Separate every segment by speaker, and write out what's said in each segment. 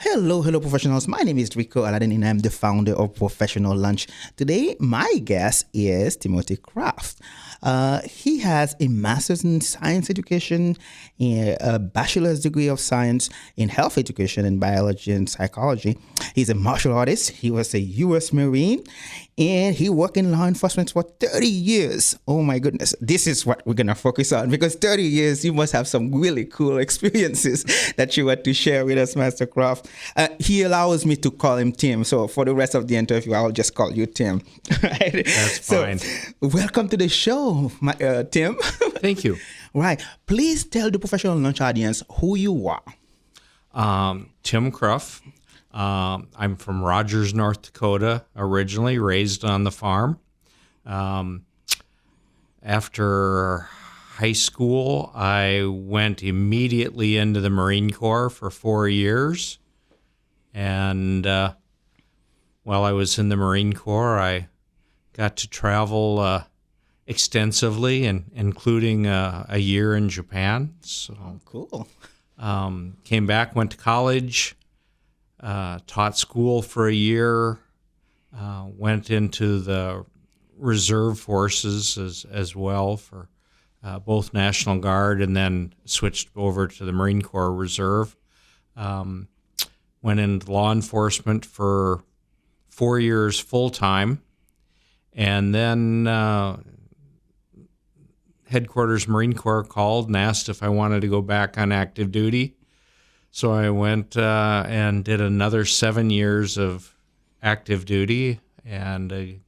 Speaker 1: Hello, professionals. My name is Rico Aladdin, and I'm the founder of Professional Lunch. Today, my guest is Timothy Cruff. He has a master's in science education, a bachelor's degree of science in health education and biology and psychology. He's a martial artist. He was a U.S. Marine, and he worked in law enforcement for 30 years. Oh my goodness. This is what we're going to focus on, because 30 years, you must have some really cool experiences that you want to share with us, Master Cruff. He allows me to call him Tim. So for the rest of the interview, I'll just call you Tim. Right?
Speaker 2: That's fine.
Speaker 1: Welcome to the show, Tim.
Speaker 2: Thank you.
Speaker 1: Right. Please tell the Professional Lunch audience who you are.
Speaker 2: Tim Cruff. I'm from Rogers, North Dakota, originally raised on the farm. After high school, I went immediately into the Marine Corps for 4 years. And while I was in the Marine Corps, I got to travel extensively, and including a year in Japan. So
Speaker 1: cool.
Speaker 2: Came back, went to college, taught school for a year, went into the reserve forces as well for both National Guard, and then switched over to the Marine Corps Reserve. Went into law enforcement for 4 years full-time, and then Headquarters Marine Corps called and asked if I wanted to go back on active duty. So I went and did another 7 years of active duty, and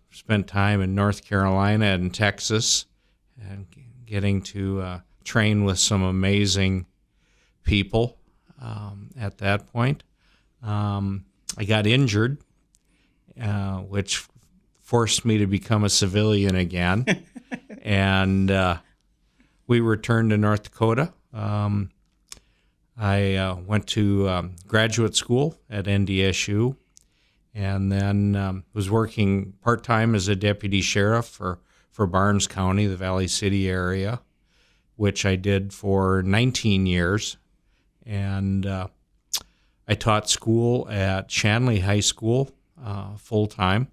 Speaker 2: spent time in North Carolina and Texas, and getting to train with some amazing people at that point. I got injured, which forced me to become a civilian again. And we returned to North Dakota. I went to graduate school at NDSU, and then was working part-time as a deputy sheriff for Barnes County, the Valley City area, which I did for 19 years. And I taught school at Shanley High School full-time.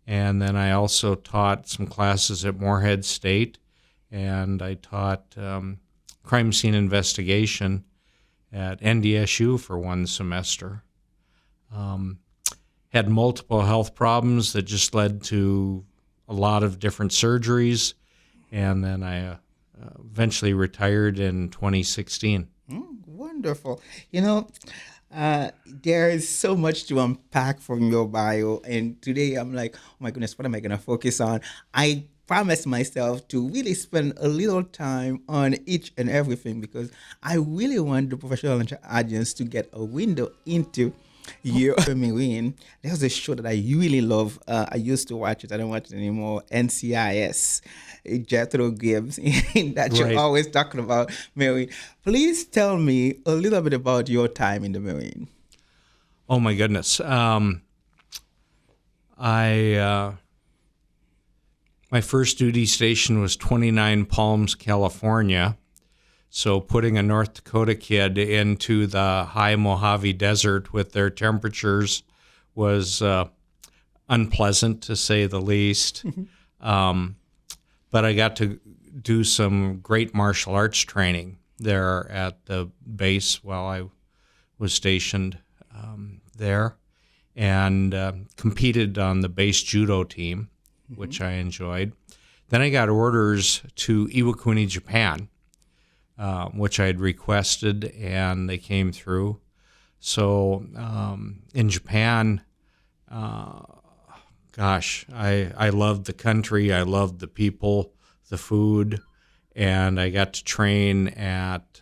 Speaker 2: And then I also taught some classes at Moorhead State, and I taught crime scene investigation at NDSU for one semester. Had multiple health problems that just led to a lot of different surgeries, and then I eventually retired in 2016.
Speaker 1: Wonderful. There is so much to unpack from your bio, and today I'm like, oh my goodness, what am I going to focus on? I promised myself to really spend a little time on each and everything, because I really want the professional audience to get a window into you. Marine. There's a show that I really love. I used to watch it. I don't watch it anymore. NCIS. Jethro Gibbs. That you're
Speaker 2: Right.
Speaker 1: always talking about Marine. Please tell me a little bit about your time in the Marine.
Speaker 2: Oh my goodness. My first duty station was 29 Palms, California. So putting a North Dakota kid into the high Mojave Desert with their temperatures was unpleasant, to say the least. But I got to do some great martial arts training there at the base while I was stationed there, and competed on the base judo team, which I enjoyed. Then I got orders to Iwakuni, Japan, which I had requested, and they came through. So in Japan, I loved the country, I loved the people, the food, and I got to train at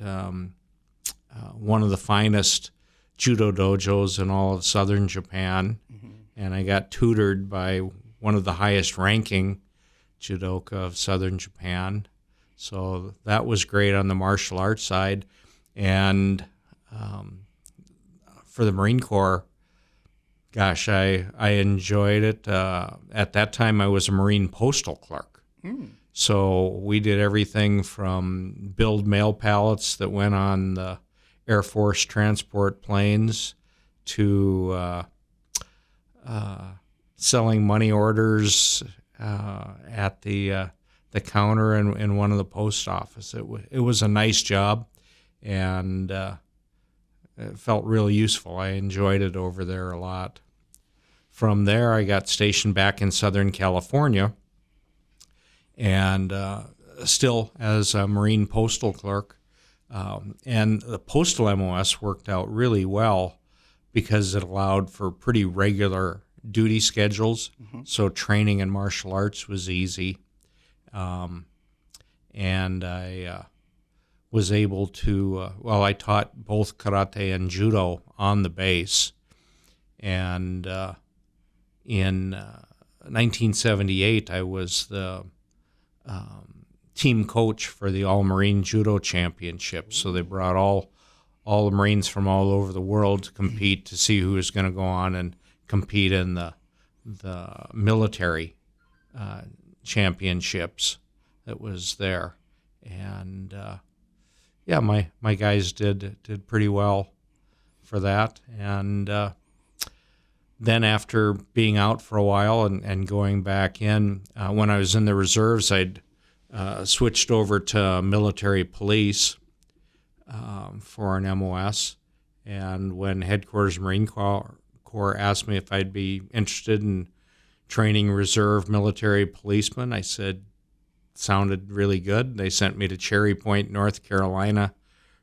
Speaker 2: one of the finest judo dojos in all of southern Japan, and I got tutored by one of the highest ranking judoka of southern Japan. So that was great on the martial arts side. And for the Marine Corps, I enjoyed it. At that time, I was a Marine postal clerk. So we did everything from build mail pallets that went on the Air Force transport planes to selling money orders at the counter in one of the post office. It was a nice job, and it felt really useful. I enjoyed it over there a lot. From there, I got stationed back in Southern California, and still as a Marine postal clerk. And the postal MOS worked out really well because it allowed for pretty regular duty schedules. So training in martial arts was easy. And I was able to, I taught both karate and judo on the base. And in 1978, I was the team coach for the All-Marine Judo Championship. So they brought all the Marines from all over the world to compete to see who was going to go on and compete in the military championships that was there. And my guys did pretty well for that. And then after being out for a while and going back in, when I was in the reserves, I'd switched over to military police for an MOS. And when Headquarters Marine Corps asked me if I'd be interested in training reserve military policemen, I said, sounded really good. They sent me to Cherry Point, North Carolina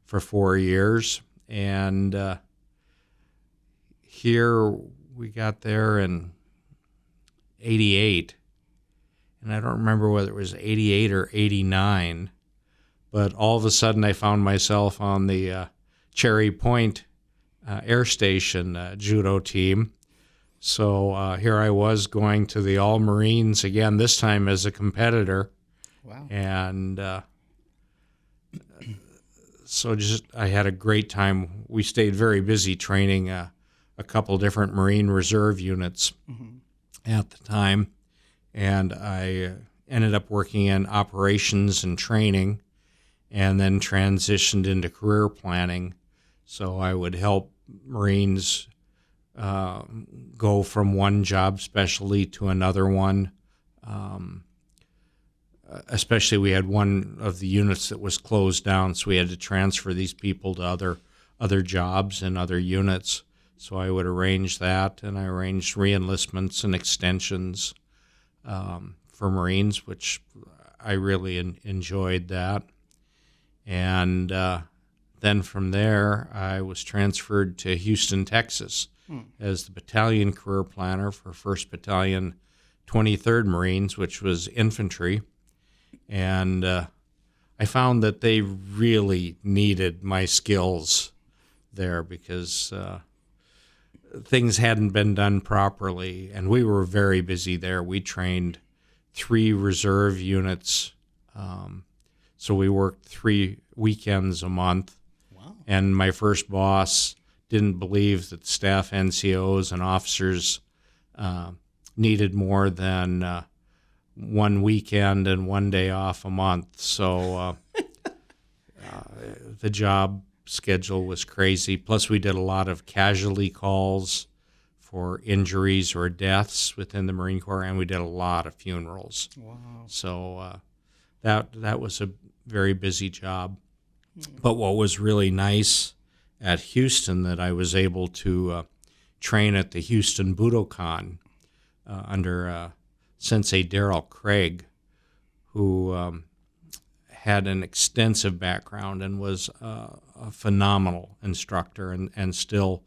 Speaker 2: for 4 years. And here we got there in 88. And I don't remember whether it was 88 or 89, but all of a sudden I found myself on the Cherry Point Air Station judo team. So here I was going to the All Marines again, this time as a competitor.
Speaker 1: Wow.
Speaker 2: And so I had a great time. We stayed very busy training a couple different Marine Reserve units at the time. And I ended up working in operations and training, and then transitioned into career planning. So I would help Marines go from one job specialty to another one. Especially we had one of the units that was closed down, so we had to transfer these people to other jobs and other units. So I would arrange that, and I arranged re-enlistments and extensions for Marines, which I really enjoyed that. And then from there, I was transferred to Houston, Texas, as the battalion career planner for 1st Battalion, 23rd Marines, which was infantry. And I found that they really needed my skills there because things hadn't been done properly, and we were very busy there. We trained 3 reserve units, so we worked 3 weekends a month.
Speaker 1: Wow.
Speaker 2: And my first boss didn't believe that staff NCOs and officers needed more than 1 weekend and 1 day off a month. So the job schedule was crazy. Plus, we did a lot of casualty calls for injuries or deaths within the Marine Corps, and we did a lot of funerals.
Speaker 1: Wow.
Speaker 2: So that was a very busy job. But what was really nice at Houston, that I was able to train at the Houston Budokan under Sensei Darrell Craig, who had an extensive background and was a phenomenal instructor, and still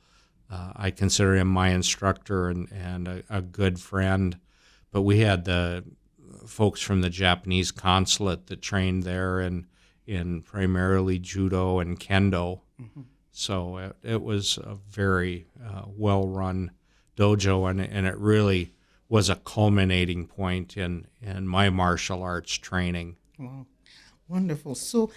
Speaker 2: I consider him my instructor and a good friend. But we had the folks from the Japanese consulate that trained there in primarily judo and kendo. So it was a very well-run dojo, and it really was a culminating point in my martial arts training.
Speaker 1: Wow. Wonderful. So,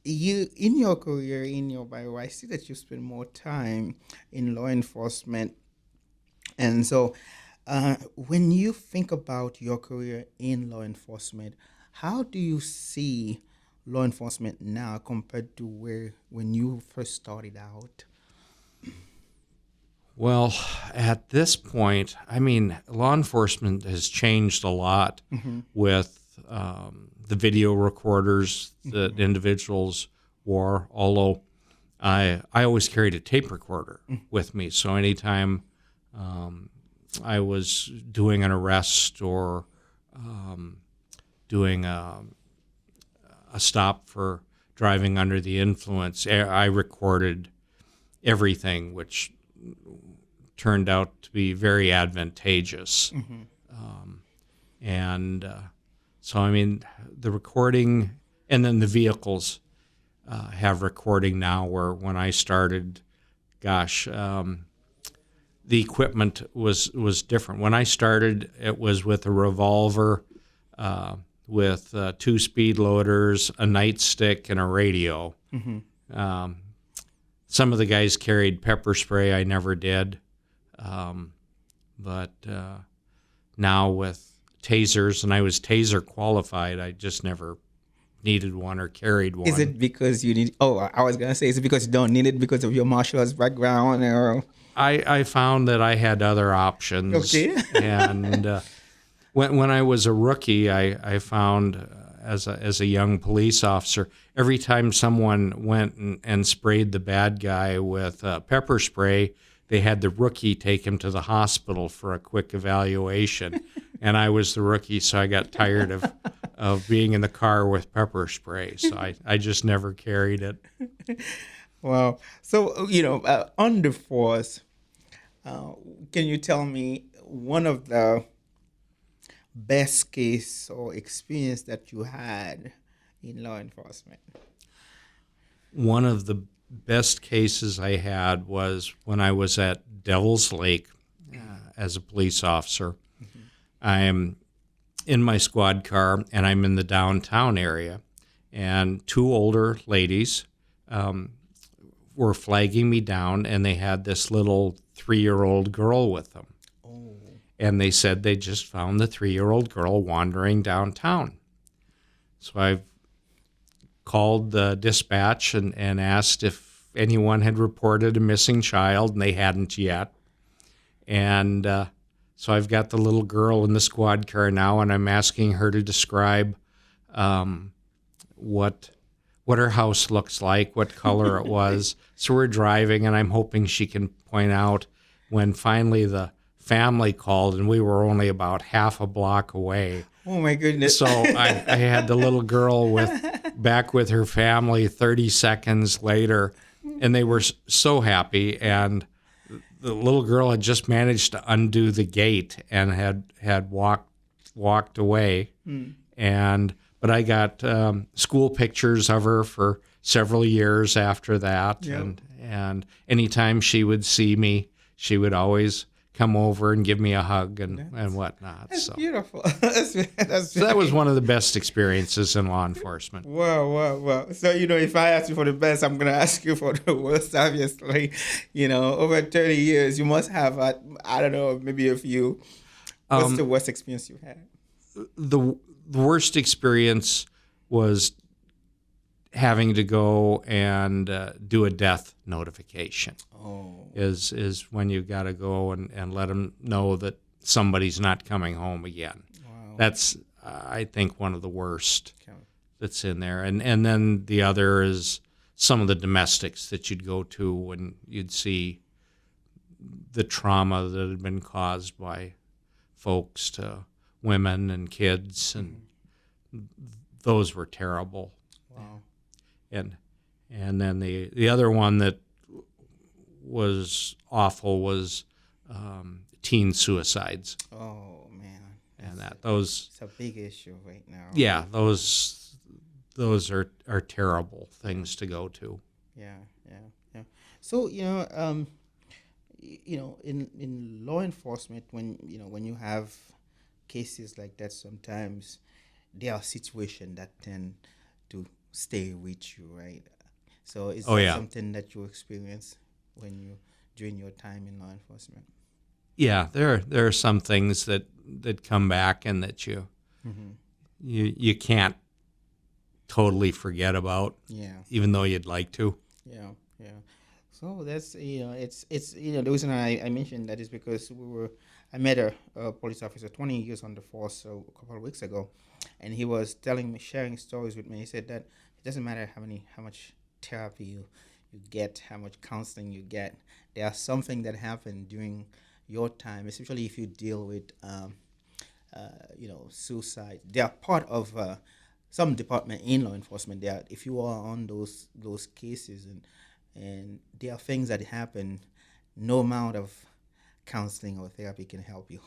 Speaker 1: you, in your career, in your bio, I see that you spend more time in law enforcement. And so, when you think about your career in law enforcement, how do you see law enforcement now compared to when you first started out?
Speaker 2: Well, at this point, I mean, law enforcement has changed a lot with the video recorders that individuals wore, although I always carried a tape recorder with me. So anytime I was doing an arrest or doing a stop for driving under the influence, I recorded everything, which turned out to be very advantageous. So, I mean, the recording, and then the vehicles have recording now, where when I started, gosh, the equipment was different. When I started, it was with a revolver, with 2 speed loaders, a nightstick, and a radio. Some of the guys carried pepper spray. I never did. But now with tasers, and I was taser qualified, I just never needed one or carried one.
Speaker 1: Is it because you need? Oh, I was gonna say, is it because you don't need it because of your martial arts background, or?
Speaker 2: I found that I had other options.
Speaker 1: Okay.
Speaker 2: And when I was a rookie, I found as a young police officer, every time someone went and sprayed the bad guy with pepper spray, they had the rookie take him to the hospital for a quick evaluation. And I was the rookie, so I got tired of being in the car with pepper spray. So I just never carried it.
Speaker 1: Wow. So, on the force, can you tell me one of the best case or experience that you had in law enforcement?
Speaker 2: One of the best cases I had was when I was at Devil's Lake as a police officer. I'm in my squad car, and I'm in the downtown area, and 2 older ladies were flagging me down, and they had this little 3-year-old girl with them.
Speaker 1: Oh.
Speaker 2: And they said they just found the 3-year-old girl wandering downtown. So I called the dispatch and asked if anyone had reported a missing child, and they hadn't yet. And so I've got the little girl in the squad car now, and I'm asking her to describe what her house looks like, what color it was. So we're driving, and I'm hoping she can point out when finally the family called, and we were only about half a block away.
Speaker 1: Oh, my goodness.
Speaker 2: So I had the little girl back with her family 30 seconds later, and they were so happy. And the little girl had just managed to undo the gate and had walked away. But I got school pictures of her for several years after that. Yep. And anytime she would see me, she would always come over and give me a hug and whatnot.
Speaker 1: That's beautiful. So
Speaker 2: that was one of the best experiences in law enforcement.
Speaker 1: Wow. So, if I ask you for the best, I'm going to ask you for the worst, obviously. Over 30 years, you must have, I don't know, maybe a few. What's the worst experience you had?
Speaker 2: The worst experience was having to go and do a death notification. Is when you got to go and let them know that somebody's not coming home again. Wow. That's, I think, one of the worst that's in there. And then the other is some of the domestics that you'd go to when you'd see the trauma that had been caused by folks to women and kids, and those were terrible.
Speaker 1: Wow.
Speaker 2: And then the other one that was awful was teen suicides.
Speaker 1: Oh, man.
Speaker 2: Those,
Speaker 1: it's a big issue right now.
Speaker 2: Yeah, those are terrible things to go to.
Speaker 1: Yeah. So, in law enforcement, when you have cases like that, sometimes there are situations that tend to stay with you, right? So is that something that you experience during your time in law enforcement?
Speaker 2: Yeah, there are some things that come back and that you can't totally forget about,
Speaker 1: Yeah.
Speaker 2: even though you'd like to.
Speaker 1: Yeah, yeah. So that's it's the reason I mentioned that is because I met a police officer 20 years on the force so a couple of weeks ago, and he was telling me, sharing stories with me. He said that it doesn't matter how much therapy you get, how much counseling you get. There are something that happen during your time, especially if you deal with suicide. They are part of some department in law enforcement. They are, if you are on those cases, and there are things that happen, no amount of counseling or therapy can help you.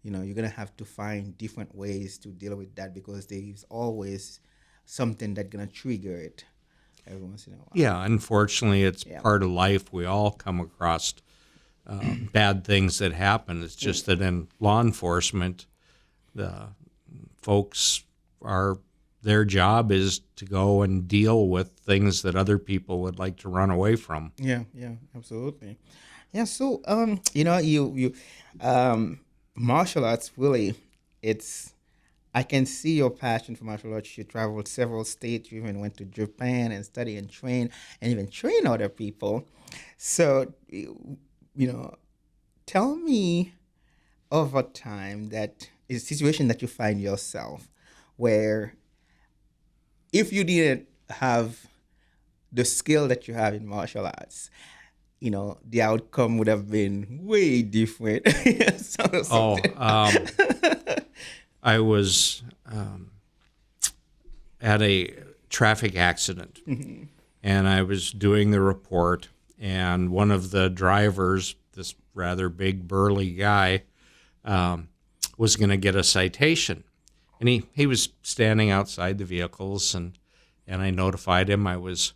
Speaker 1: You're gonna have to find different ways to deal with that because there's always something that's gonna trigger it every once in a while.
Speaker 2: Yeah, unfortunately, it's
Speaker 1: Yeah.
Speaker 2: part of life. We all come across bad things that happen. It's just that in law enforcement, the folks their job is to go and deal with things that other people would like to run away from.
Speaker 1: Yeah, yeah, absolutely. Yeah, so you martial arts really, it's I can see your passion for martial arts. You traveled several states, you even went to Japan and study and train and even train other people. So tell me of a time that is a situation that you find yourself where if you didn't have the skill that you have in martial arts, the outcome would have been way different.
Speaker 2: I was at a traffic accident, and I was doing the report, and one of the drivers, this rather big burly guy, was going to get a citation. And he was standing outside the vehicles, and I notified him I was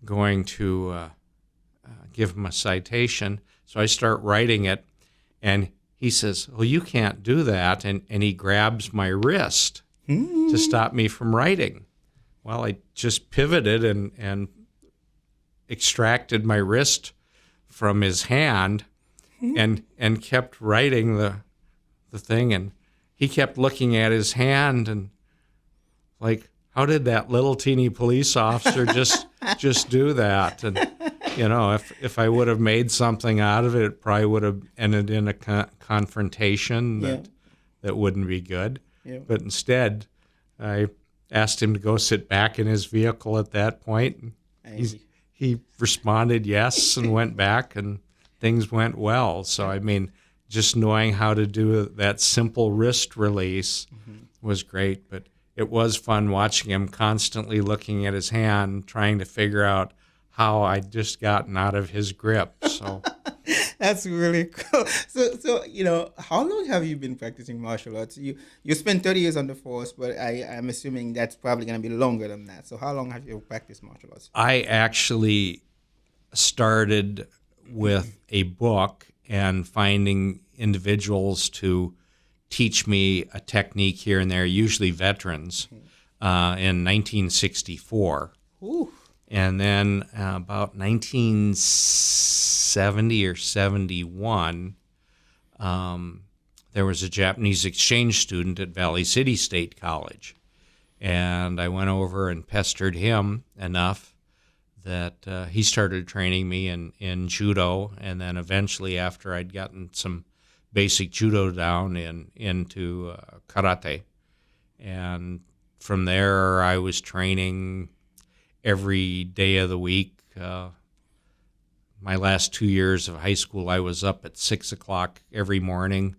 Speaker 2: going to give him a citation. So I start writing it, and he says, "Well, you can't do that," and he grabs my wrist to stop me from writing. Well, I just pivoted and extracted my wrist from his hand and kept writing the thing, and he kept looking at his hand and like, how did that little teeny police officer just do that? And if I would have made something out of it, it probably would have ended in a confrontation that wouldn't be good.
Speaker 1: Yeah.
Speaker 2: But instead, I asked him to go sit back in his vehicle at that point. He responded yes and went back, and things went well. So, I mean, just knowing how to do that simple wrist release was great. But it was fun watching him constantly looking at his hand, trying to figure out how I'd just gotten out of his grip. So
Speaker 1: that's really cool. So how long have you been practicing martial arts? You spent 30 years on the force, but I'm assuming that's probably going to be longer than that. So how long have you practiced martial arts?
Speaker 2: I actually started with a book and finding individuals to teach me a technique here and there, usually veterans, in 1964.
Speaker 1: Ooh.
Speaker 2: And then about 1970 or 71, there was a Japanese exchange student at Valley City State College. And I went over and pestered him enough that he started training me in Judo. And then eventually, after I'd gotten some basic Judo down, into Karate. And from there, I was training every day of the week. My last 2 years of high school, I was up at 6 o'clock every morning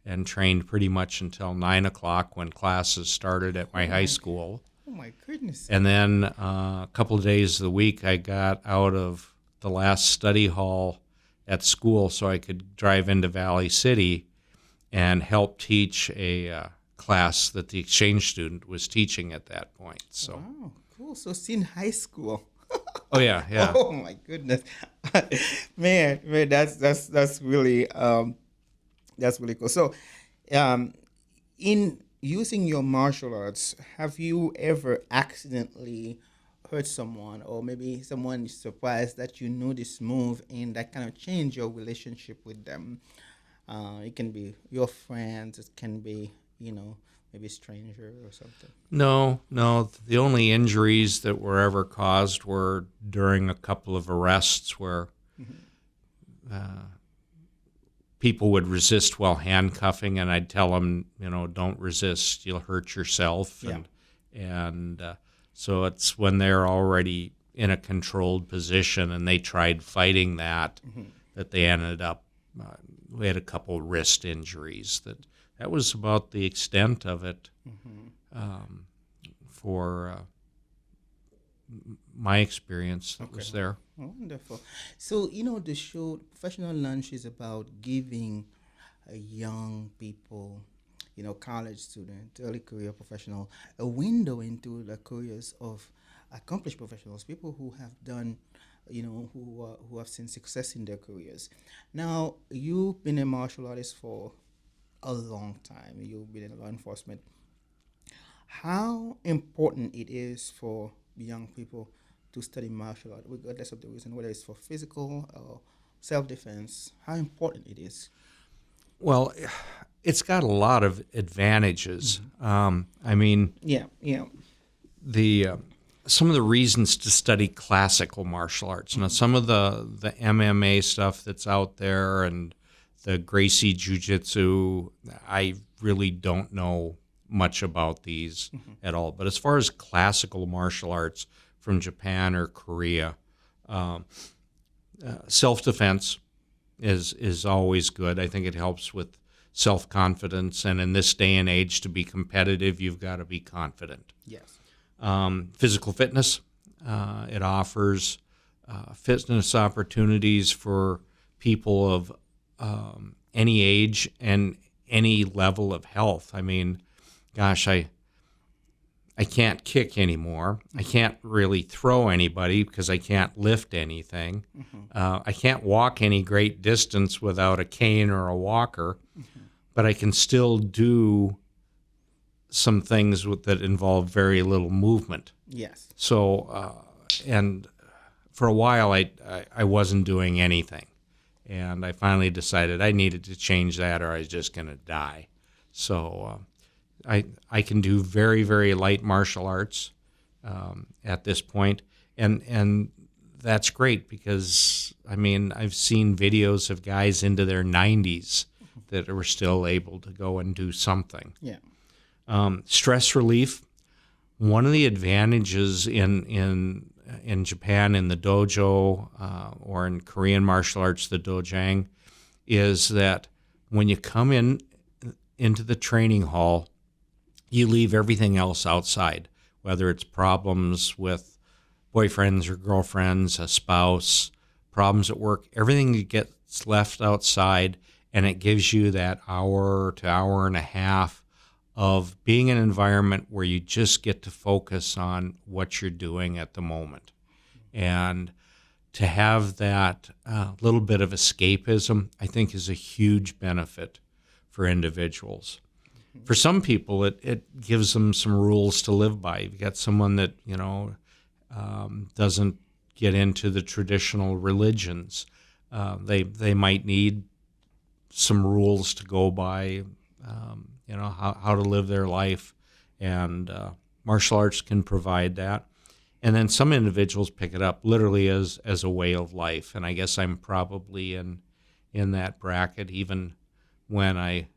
Speaker 2: and trained pretty much until 9 o'clock when classes started at my high school.
Speaker 1: Oh, my goodness.
Speaker 2: And then a couple of days of the week, I got out of the last study hall at school so I could drive into Valley City and help teach a class that the exchange student was teaching at that point. So.
Speaker 1: Wow, cool. So it's in high school.
Speaker 2: Oh yeah.
Speaker 1: Oh my goodness, man, that's really cool. So, in using your martial arts, have you ever accidentally hurt someone, or maybe someone is surprised that you knew this move and that kind of changed your relationship with them? It can be your friends, it can be, maybe stranger or something?
Speaker 2: No. The only injuries that were ever caused were during a couple of arrests where people would resist while handcuffing, and I'd tell them, don't resist, you'll hurt yourself.
Speaker 1: Yeah.
Speaker 2: And so it's when they're already in a controlled position and they tried fighting that they ended up, we had a couple wrist injuries. That was about the extent of it for my experience that was there.
Speaker 1: Wonderful. So, the show Professional Lunch is about giving young people, college students, early career professional, a window into the careers of accomplished professionals, people who have done, who have seen success in their careers. Now, you've been a martial artist for a long time. You've been in law enforcement. How important it is for young people to study martial art, regardless of the reason, whether it's for physical or self-defense, how important it is?
Speaker 2: Well, it's got a lot of advantages. Some of the reasons to study classical martial arts. Now, some of the MMA stuff that's out there and the Gracie Jujitsu, I really don't know much about these at all. But as far as classical martial arts from Japan or Korea, self-defense is always good. I think it helps with self-confidence. And in this day and age, to be competitive, you've got to be confident.
Speaker 1: Yes.
Speaker 2: Physical fitness. It offers fitness opportunities for people of any age and any level of health. I mean, gosh, I can't kick anymore. I can't really throw anybody because I can't lift anything. I can't walk any great distance without a cane or a walker, but I can still do some things that involve very little movement.
Speaker 1: Yes.
Speaker 2: So, and for a while, I wasn't doing anything. And I finally decided I needed to change that or I was just going to die. So I can do very, very light martial arts at this point. And that's great because, I've seen videos of guys into their 90s that were still able to go and do something.
Speaker 1: Yeah.
Speaker 2: Stress relief. One of the advantages in Japan in the dojo or in Korean martial arts, the dojang, is that when you come into the training hall, you leave everything else outside, whether it's problems with boyfriends or girlfriends, a spouse, problems at work, everything gets left outside, and it gives you that hour to hour and a half of being in an environment where you just get to focus on what you're doing at the moment. And to have that little bit of escapism, I think, is a huge benefit for individuals. For some people, it gives them some rules to live by. You've got someone that, doesn't get into the traditional religions. They might need some rules to go by, how to live their life. And martial arts can provide that. And then some individuals pick it up literally as a way of life. And I guess I'm probably in that bracket, even when I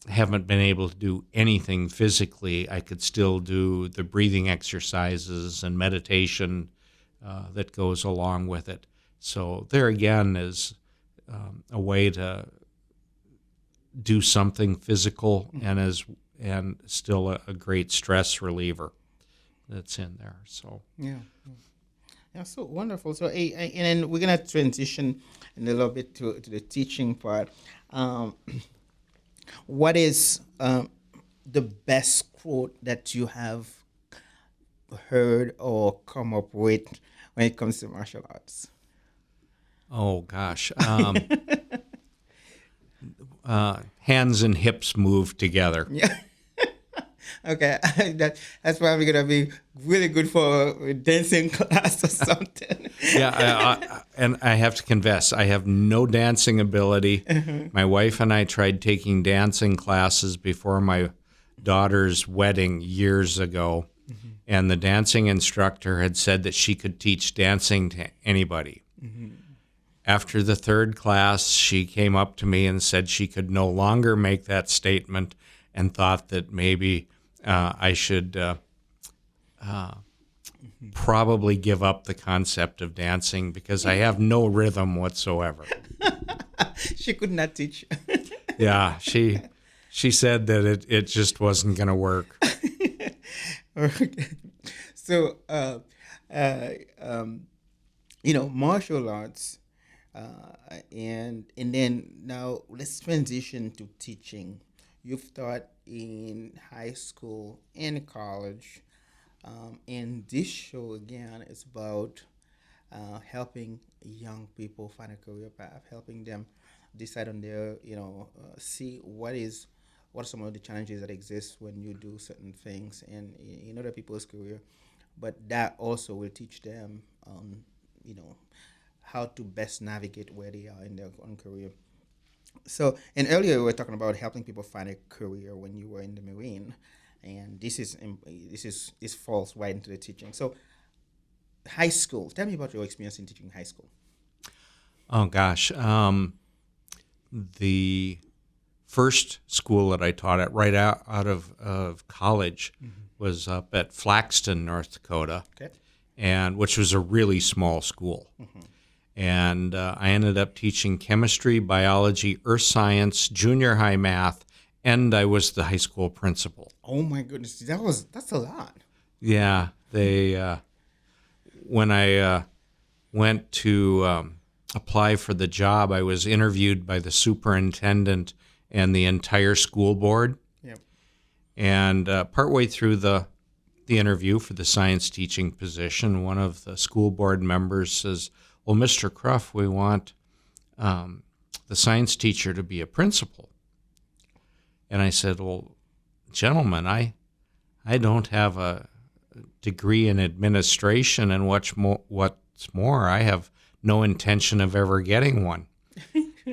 Speaker 2: haven't been able to do anything physically. I could still do the breathing exercises and meditation that goes along with it. So there again is a way to do something physical and still a great stress reliever that's in there. So
Speaker 1: yeah, so wonderful. So and then we're gonna transition in a little bit to the teaching part. What is the best quote that you have heard or come up with when it comes to martial arts?
Speaker 2: Oh gosh. Hands and hips move together.
Speaker 1: Yeah. Okay, that's probably gonna be really good for a dancing class or something.
Speaker 2: Yeah, and I have to confess, I have no dancing ability. My wife and I tried taking dancing classes before my daughter's wedding years ago, and the dancing instructor had said that she could teach dancing to anybody. After the third class, she came up to me and said she could no longer make that statement and thought that maybe I should probably give up the concept of dancing because I have no rhythm whatsoever.
Speaker 1: She could not teach.
Speaker 2: Yeah, she said that it just wasn't going to work.
Speaker 1: Okay. So, martial arts, and then now let's transition to teaching. You've taught in high school and college, and this show again is about helping young people find a career path, helping them decide on their, see what are some of the challenges that exist when you do certain things in other people's career, but that also will teach them, how to best navigate where they are in their own career. So, and earlier we were talking about helping people find a career when you were in the Marine, and this falls right into the teaching. So, high school. Tell me about your experience in teaching high school.
Speaker 2: Oh gosh, the first school that I taught at right out of college was up at Flaxton, North Dakota, and which was a really small school. And I ended up teaching chemistry, biology, earth science, junior high math, and I was the high school principal.
Speaker 1: Oh my goodness, that's a lot.
Speaker 2: Yeah, they when I went to apply for the job, I was interviewed by the superintendent and the entire school board.
Speaker 1: Yep.
Speaker 2: And partway through the interview for the science teaching position, one of the school board members says, "Well, Mr. Cruff, we want the science teacher to be a principal." And I said, "Well, gentlemen, I don't have a degree in administration, and what's more, I have no intention of ever getting one."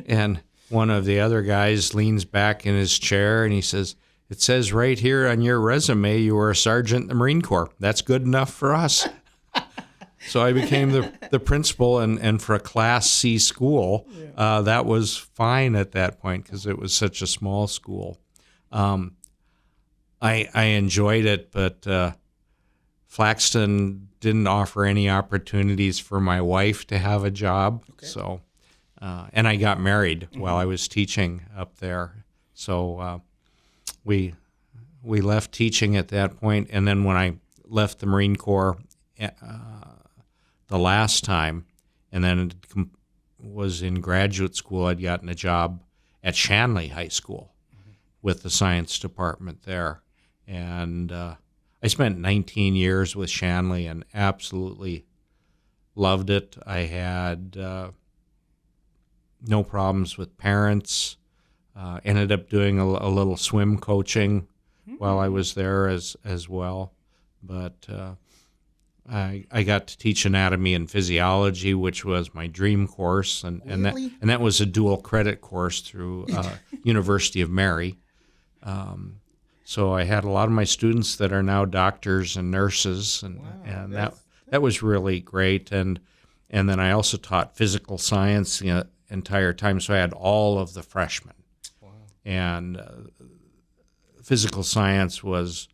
Speaker 2: And one of the other guys leans back in his chair and he says, "It says right here on your resume you were a sergeant in the Marine Corps. That's good enough for us." So I became the principal, and for a Class C school, that was fine at that point because it was such a small school. I enjoyed it, but Flaxton didn't offer any opportunities for my wife to have a job. Okay. So, and I got married while I was teaching up there. So we left teaching at that point, and then when I left the Marine Corps the last time, and then was in graduate school, I'd gotten a job at Shanley High School with the science department there. And I spent 19 years with Shanley and absolutely loved it. I had no problems with parents. Ended up doing a little swim coaching while I was there as well. But I got to teach anatomy and physiology, which was my dream course, and that was a dual credit course through University of Mary. So I had a lot of my students that are now doctors and nurses, and that was really great. And then I also taught physical science the entire time, so I had all of the freshmen. Wow. And physical science was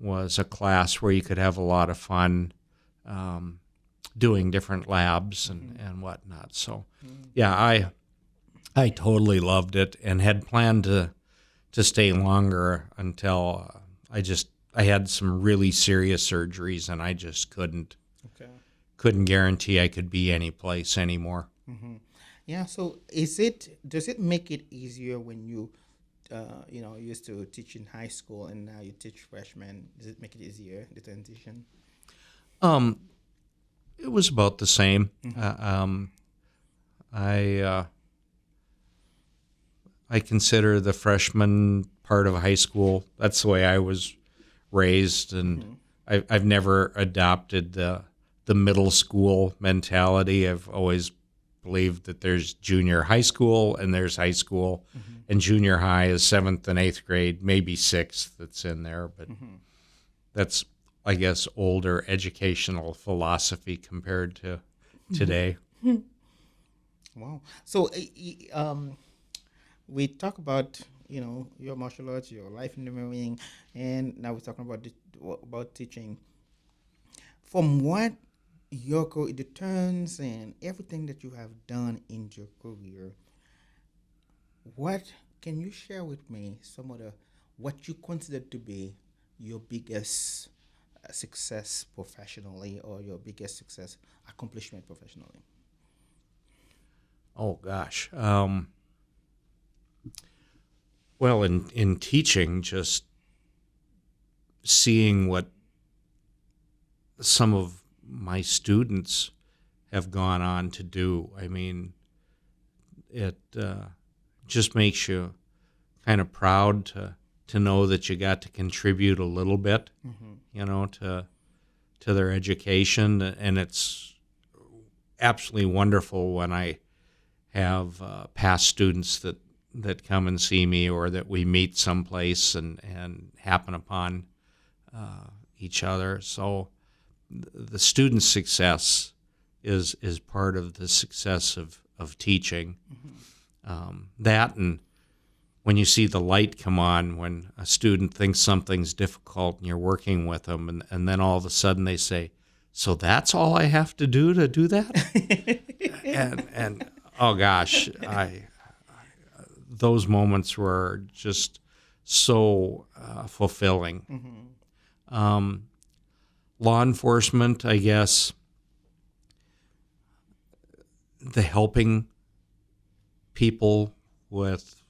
Speaker 2: a class where you could have a lot of fun doing different labs and whatnot. So, yeah, I totally loved it and had planned to stay longer until I had some really serious surgeries and I just couldn't guarantee I could be any place anymore.
Speaker 1: Mm-hmm. Yeah. So does it make it easier when you used to teach in high school and now you teach freshmen? Does it make it easier, the transition?
Speaker 2: It was about the same. I consider the freshman part of high school. That's the way I was raised, and I've never adopted the middle school mentality. I've always believe that there's junior high school and there's high school, and junior high is 7th and 8th grade, maybe 6th that's in there, but that's, I guess, older educational philosophy compared to today.
Speaker 1: Wow. So, we talk about your martial arts, your life in the Marine, and now we're talking about teaching. From what the turns and everything that you have done in your career, what can you share with me some of the what you consider to be your biggest success professionally, or your biggest success accomplishment professionally?
Speaker 2: Oh gosh. Well, in teaching, just seeing what some of my students have gone on to do. I mean, it just makes you kind of proud to know that you got to contribute a little bit, to their education, and it's absolutely wonderful when I have past students that come and see me, or that we meet someplace and happen upon each other. So the student's success is part of the success of teaching. That, and when you see the light come on when a student thinks something's difficult and you're working with them, and then all of a sudden they say, "So that's all I have to do that?" and oh gosh, those moments were just so fulfilling. Law enforcement, I guess, the helping people with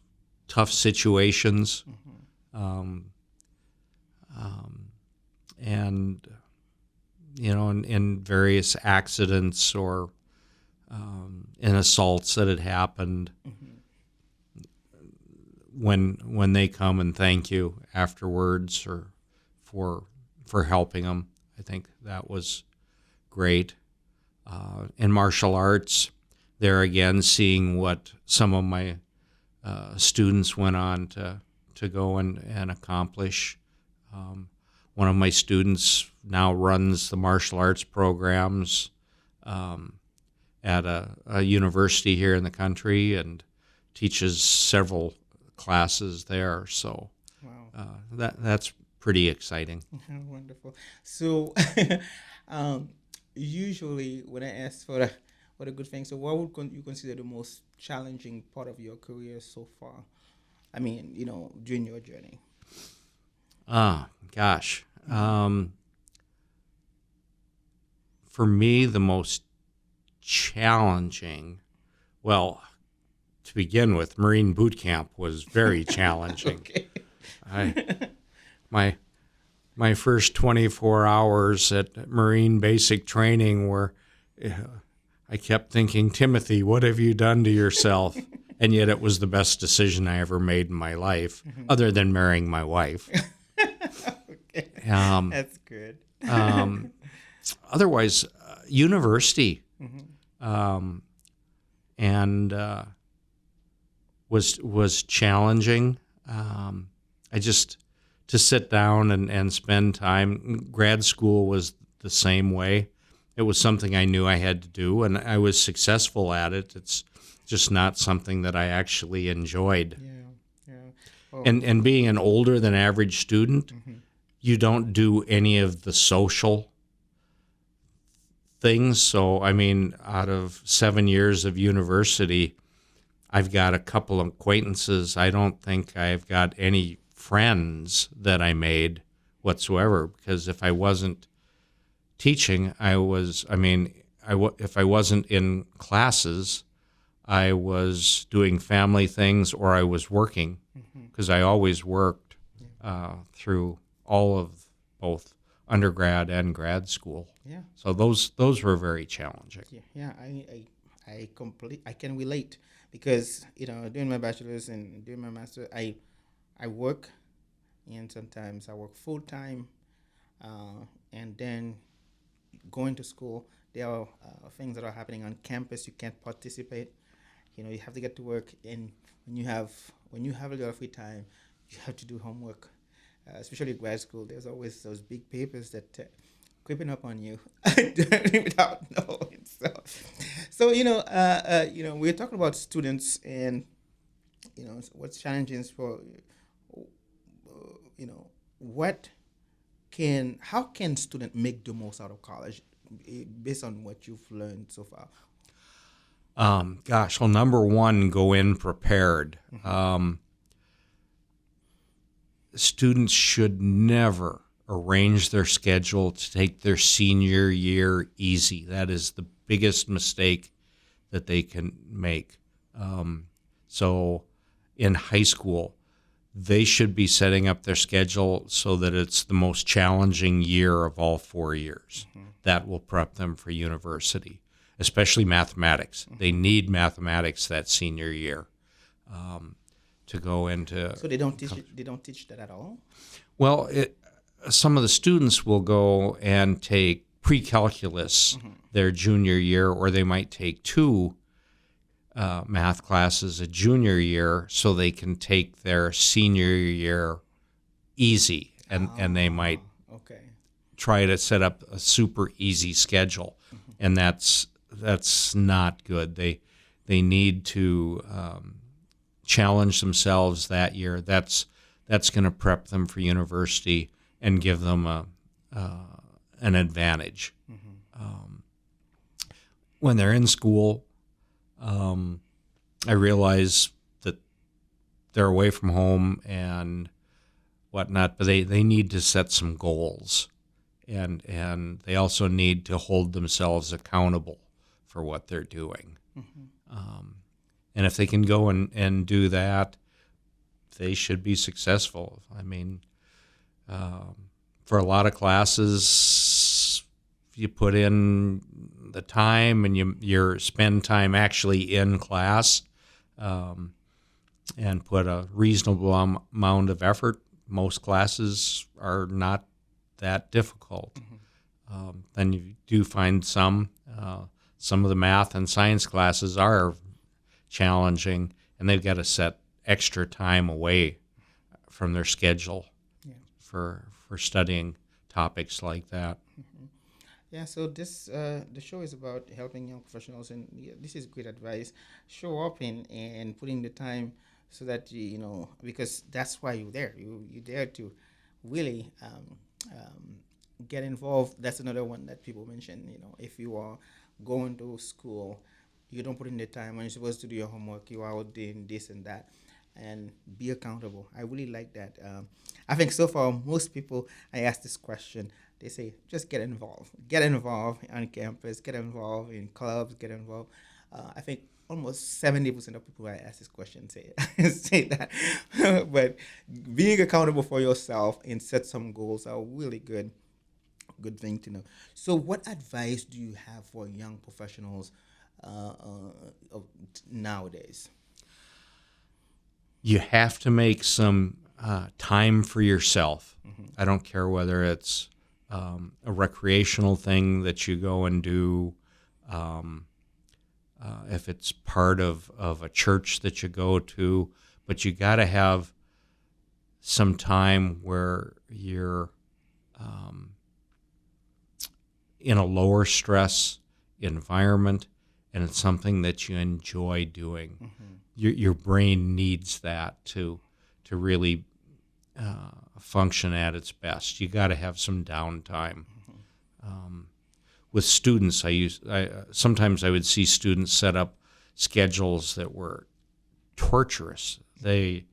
Speaker 2: tough situations, and in various accidents or in assaults that had happened. When they come and thank you afterwards, or for helping them, I think that was great. In martial arts, there again, seeing what some of my students went on to go and accomplish. One of my students now runs the martial arts programs at a university here in the country and teaches several classes there. So
Speaker 1: Wow.
Speaker 2: that's pretty exciting.
Speaker 1: Wonderful. So, usually when I ask for the good things, so what would you consider the most challenging part of your career so far? I mean, during your journey.
Speaker 2: Gosh. For me, the most challenging, well, to begin with, Marine boot camp was very challenging.
Speaker 1: Okay.
Speaker 2: My first 24 hours at Marine basic training were, I kept thinking, Timothy, what have you done to yourself? And yet it was the best decision I ever made in my life, other than marrying my wife.
Speaker 1: Okay. That's good.
Speaker 2: Otherwise, university, and was challenging. To sit down and spend time. Grad school was the same way. It was something I knew I had to do, and I was successful at it. It's just not something that I actually enjoyed.
Speaker 1: Yeah. Oh.
Speaker 2: And being an older than average student, you don't do any of the social things. So, I mean, out of 7 years of university, I've got a couple of acquaintances. I don't think I've got any friends that I made whatsoever, because if I wasn't teaching, if I wasn't in classes, I was doing family things or I was working, because I always worked through all of both undergrad and grad school.
Speaker 1: Yeah.
Speaker 2: So those were very challenging.
Speaker 1: Yeah. I can relate, because doing my bachelor's and doing my master, I work, and sometimes I work full time, and then going to school. there are things that are happening on campus. You can't participate. You have to get to work, and when you have a lot of free time, you have to do homework. Especially grad school, there's always those big papers that creeping up on you without knowing. We're talking about students, and what's challenging for what how can student make the most out of college based on what you've learned so far?
Speaker 2: Gosh, well, number one, go in prepared. Students should never arrange their schedule to take their senior year easy. That is the biggest mistake that they can make. So in high school, they should be setting up their schedule so that it's the most challenging year of all 4 years. That will prep them for university, especially mathematics. They need mathematics that senior year to go into.
Speaker 1: So they don't teach it, they don't teach that at all?
Speaker 2: Well, some of the students will go and take pre-calculus their junior year, or they might take 2 math classes a junior year so they can take their senior year easy, and they might try to set up a super easy schedule, and that's not good. They need to challenge themselves that year. That's going to prep them for university and give them an advantage. When they're in school, I realize that they're away from home and whatnot, but they need to set some goals, and they also need to hold themselves accountable for what they're doing. And if they can go and do that, they should be successful. I mean, for a lot of classes, you put in the time and you spend time actually in class, and put a reasonable amount of effort. Most classes are not that difficult. Then you do find some of the math and science classes are challenging, and they've got to set extra time away from their schedule for studying topics like that.
Speaker 1: Yeah, so this the show is about helping young professionals, and this is great advice. Show up and putting the time so that because that's why you're there. You're there to really get involved. That's another one that people mention. If you are going to school, you don't put in the time when you're supposed to do your homework. You are out doing this and that, and be accountable. I really like that. I think so far most people I ask this question, they say just get involved on campus, get involved in clubs, get involved. I think almost 70% of people I ask this question say say that. But being accountable for yourself and set some goals are really good thing to know. So what advice do you have for young professionals nowadays?
Speaker 2: You have to make some time for yourself. I don't care whether it's a recreational thing that you go and do, if it's part of a church that you go to, but you got to have some time where you're in a lower stress environment, and it's something that you enjoy doing. Your brain needs that to really function at its best. You got to have some downtime. With students, sometimes I would see students set up schedules that were torturous. They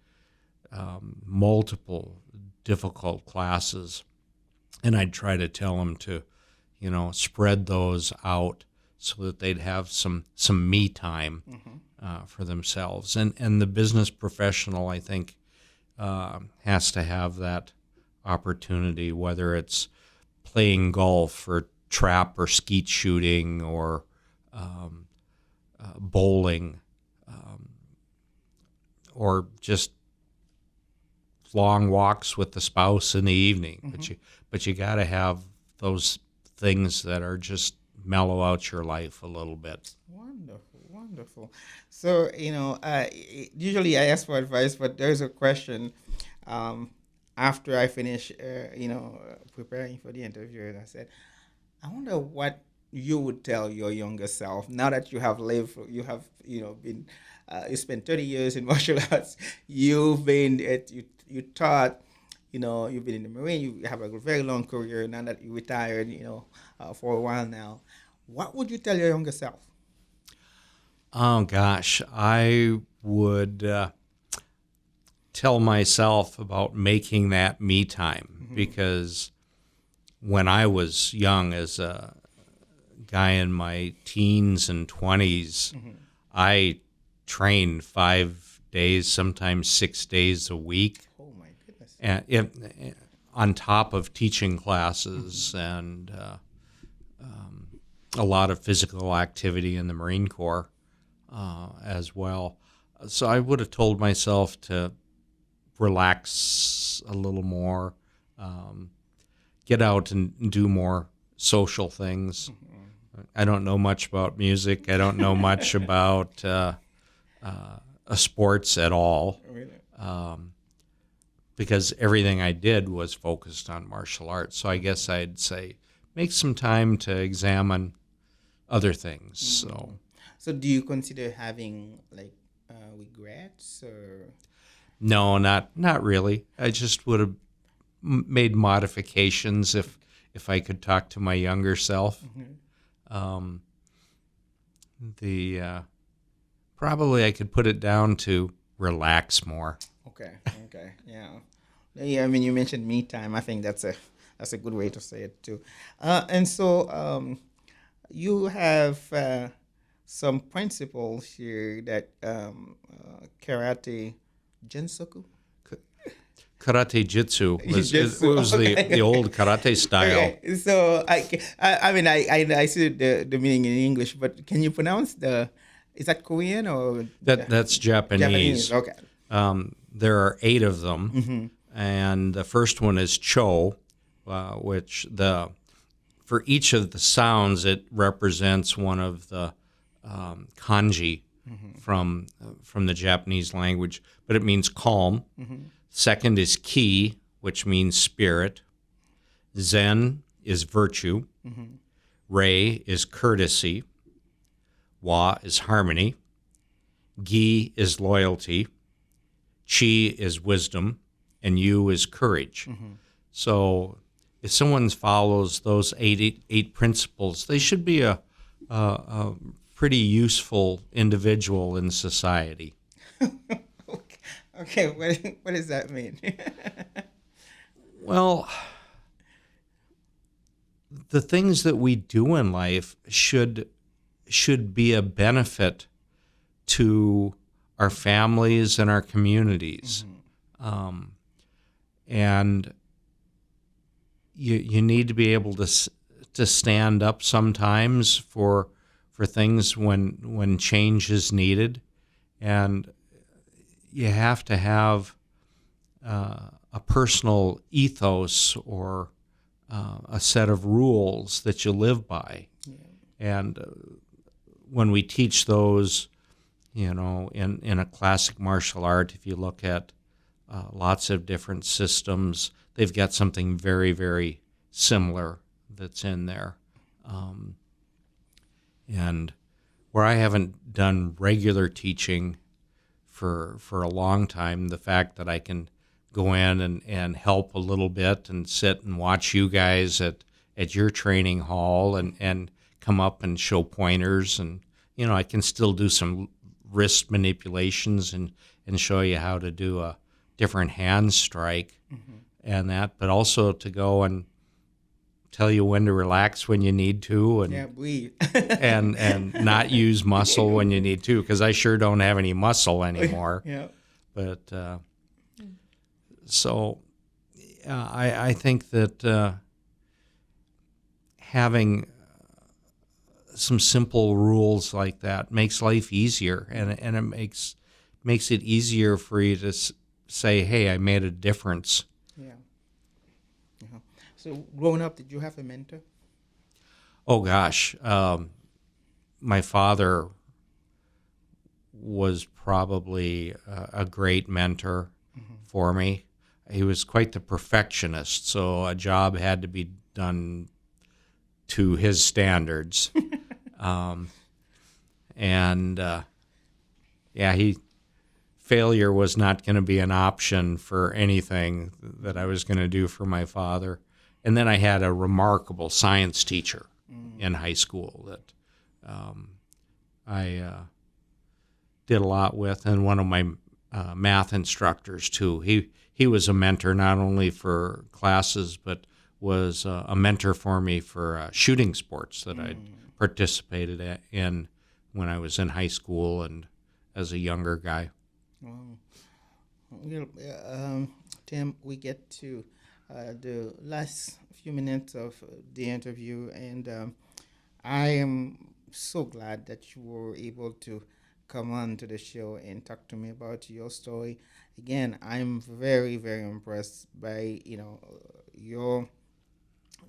Speaker 2: multiple difficult classes, and I'd try to tell them to, spread those out so that they'd have some me time for themselves. And the business professional, I think, has to have that opportunity, whether it's playing golf or trap or skeet shooting or bowling, or just long walks with the spouse in the evening. But you got to have those things that are just mellow out your life a little bit.
Speaker 1: Wonderful, wonderful. So, usually I ask for advice, but there's a question after I finish, preparing for the interview. And I said, I wonder what you would tell your younger self now that you have lived, you have, been, you spent 30 years in martial arts. You've been, you taught, you've been in the Marine, you have a very long career. Now that you retired, for a while now. What would you tell your younger self?
Speaker 2: Oh, gosh. I would tell myself about making that me time, because when I was young, as a guy in my teens and 20s, I trained 5 days, sometimes 6 days a week.
Speaker 1: Oh, my goodness.
Speaker 2: And on top of teaching classes and a lot of physical activity in the Marine Corps as well. So I would have told myself to relax a little more, get out and do more social things. I don't know much about music. I don't know much about sports at all, because everything I did was focused on martial arts. So I guess I'd say make some time to examine other things.
Speaker 1: So do you consider having regrets or?
Speaker 2: No, not really. I just would have made modifications if I could talk to my younger self. Probably I could put it down to relax more.
Speaker 1: Okay, yeah. Yeah, I mean, you mentioned me time. I think that's a good way to say it too. And so you have some principles here that karate jinsoku.
Speaker 2: Karate Jitsu was
Speaker 1: Okay.
Speaker 2: the old karate style.
Speaker 1: Okay. So I see the meaning in English, but can you pronounce is that Korean or
Speaker 2: That's Japanese.
Speaker 1: Okay.
Speaker 2: There are 8 of them, and the first one is Cho, which for each of the sounds it represents one of the kanji from the Japanese language, but it means calm. Second is Ki, which means spirit. Zen is virtue. Rei is courtesy. Wa is harmony. Gi is loyalty. Chi is wisdom. And Yu is courage. So if someone follows those eight principles, they should be a pretty useful individual in society.
Speaker 1: Okay, what does that mean?
Speaker 2: Well, the things that we do in life should be a benefit to our families and our communities. And you need to be able to stand up sometimes for things when change is needed, and you have to have a personal ethos or a set of rules that you live by. And when we teach those, in a classic martial art, if you look at lots of different systems, they've got something very, very similar that's in there. And where I haven't done regular teaching for a long time, the fact that I can go in and help a little bit and sit and watch you guys at your training hall and come up and show pointers, and I can still do some wrist manipulations and show you how to do a different hand strike and that, but also to go and tell you when to relax when you need to, and
Speaker 1: breathe.
Speaker 2: and not use muscle when you need to, because I sure don't have any muscle anymore. But so I think that having some simple rules like that makes life easier, and it makes it easier for you to say, hey, I made a difference.
Speaker 1: So growing up, did you have a mentor?
Speaker 2: Oh gosh, my father was probably a great mentor for me. He was quite the perfectionist, so a job had to be done to his standards. um, and failure was not going to be an option for anything that I was going to do for my father. And then I had a remarkable science teacher in high school that I did a lot with, and one of my math instructors too. He was a mentor not only for classes, but was a mentor for me for shooting sports that I'd participated in when I was in high school and as a younger guy.
Speaker 1: Wow. Well, Tim, we get to the last few minutes of the interview, and I am so glad that you were able to come on to the show and talk to me about your story. Again, I'm very, very impressed by your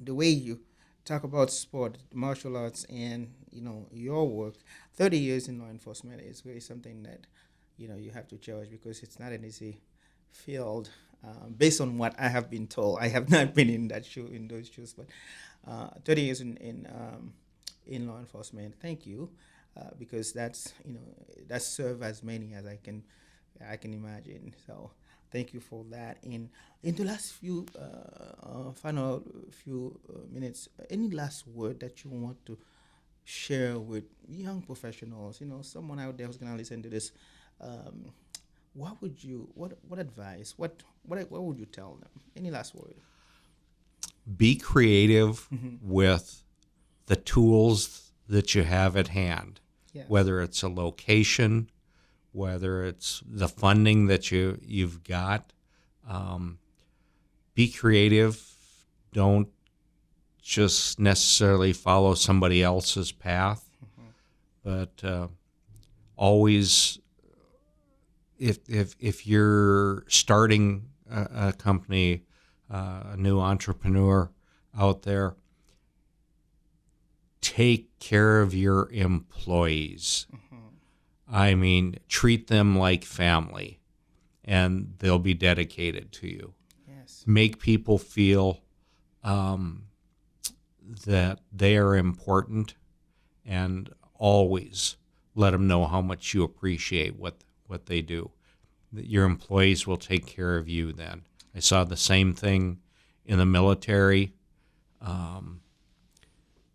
Speaker 1: the way you talk about sport, martial arts, and your work. 30 years in law enforcement is really something that you have to cherish because it's not an easy field. Based on what I have been told, I have not been in those shoes, but 30 years in law enforcement. Thank you, because that serve as many as I can imagine. So thank you for that. In the last few final few minutes, any last word that you want to share with young professionals? Someone out there who's gonna listen to this. Um, what advice? What would you tell them? Any last word?
Speaker 2: Be creative with the tools that you have at hand,
Speaker 1: Yes.
Speaker 2: whether it's a location, whether it's the funding that you've got. Be creative. Don't just necessarily follow somebody else's path, but always, if you're starting a company, a new entrepreneur out there, take care of your employees. I mean, treat them like family, and they'll be dedicated to you.
Speaker 1: Yes.
Speaker 2: Make people feel that they are important, and always let them know how much you appreciate what they do. Your employees will take care of you then. I saw the same thing in the military.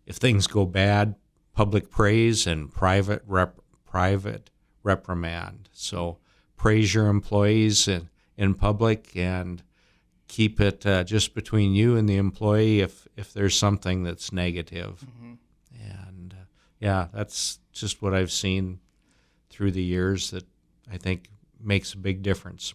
Speaker 2: If things go bad, public praise and private reprimand. So praise your employees in public and keep it just between you and the employee if there's something that's negative. And that's just what I've seen through the years that I think makes a big difference.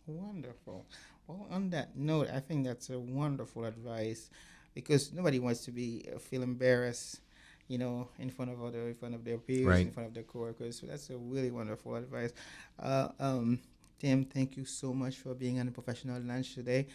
Speaker 1: Wonderful. Well, on that note, I think that's a wonderful advice because nobody wants to feel embarrassed, in front of their peers,
Speaker 2: Right.
Speaker 1: in front of their coworkers. So that's a really wonderful advice. Tim, thank you so much for being on the Professional Lunch today.